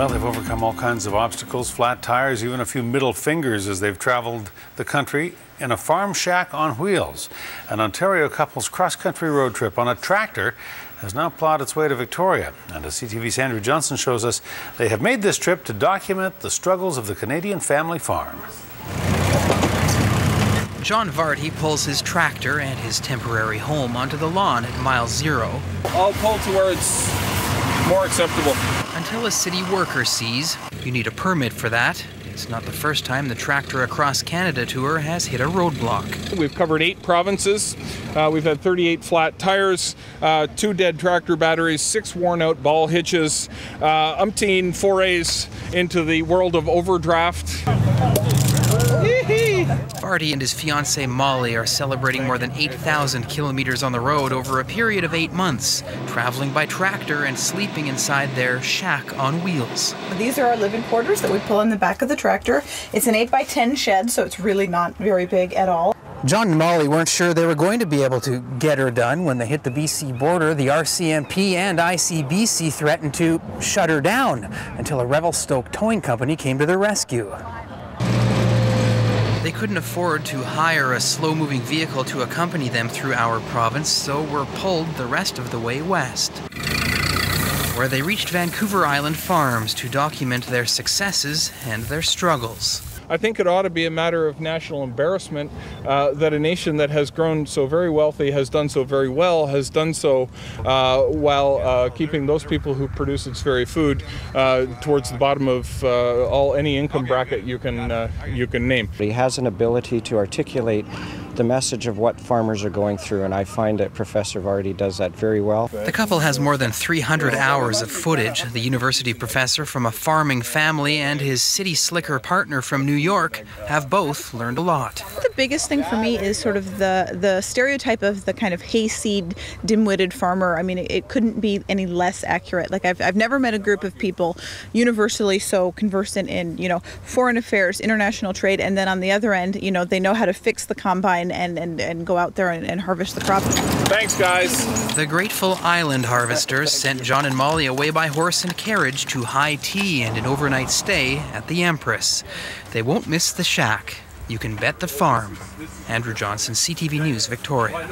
Well, they've overcome all kinds of obstacles, flat tires, even a few middle fingers as they've traveled the country in a farm shack on wheels. An Ontario couple's cross-country road trip on a tractor has now plowed its way to Victoria. And as CTV's Andrew Johnson shows us, they have made this trip to document the struggles of the Canadian family farm. John Varty pulls his tractor and his temporary home onto the lawn at mile 0. I'll pull to where it's more acceptable. Until a city worker sees you need a permit for that. It's not the first time the Tractor Across Canada tour has hit a roadblock. We've covered 8 provinces. We've had 38 flat tires, 2 dead tractor batteries, 6 worn out ball hitches, umpteen forays into the world of overdraft. Varty and his fiancee Molly are celebrating more than 8,000 kilometers on the road over a period of 8 months, traveling by tractor and sleeping inside their shack on wheels. These are our living quarters that we pull in the back of the tractor. It's an 8x10 shed, so it's really not very big at all. John and Molly weren't sure they were going to be able to get her done when they hit the BC border. The RCMP and ICBC threatened to shut her down until a Revelstoke towing company came to their rescue. They couldn't afford to hire a slow-moving vehicle to accompany them through our province, so were pulled the rest of the way west, where they reached Vancouver Island farms to document their successes and their struggles. I think it ought to be a matter of national embarrassment that a nation that has grown so very wealthy, has done so very well, has done so while keeping those people who produce its very food towards the bottom of any income bracket you can name. He has an ability to articulate the message of what farmers are going through, and I find that Professor Varty does that very well. The couple has more than 300 hours of footage. The university professor from a farming family and his city slicker partner from New York have both learned a lot. The biggest thing for me is sort of the stereotype of the kind of hayseed, dim-witted farmer. I mean, it couldn't be any less accurate. Like I've never met a group of people universally so conversant in, foreign affairs, international trade, and then on the other end, they know how to fix the combine and go out there and harvest the crop. Thanks, guys. The grateful island harvesters sent John and Molly away by horse and carriage to high tea and an overnight stay at the Empress. They won't miss the shack. You can bet the farm. Andrew Johnson, CTV News, Victoria.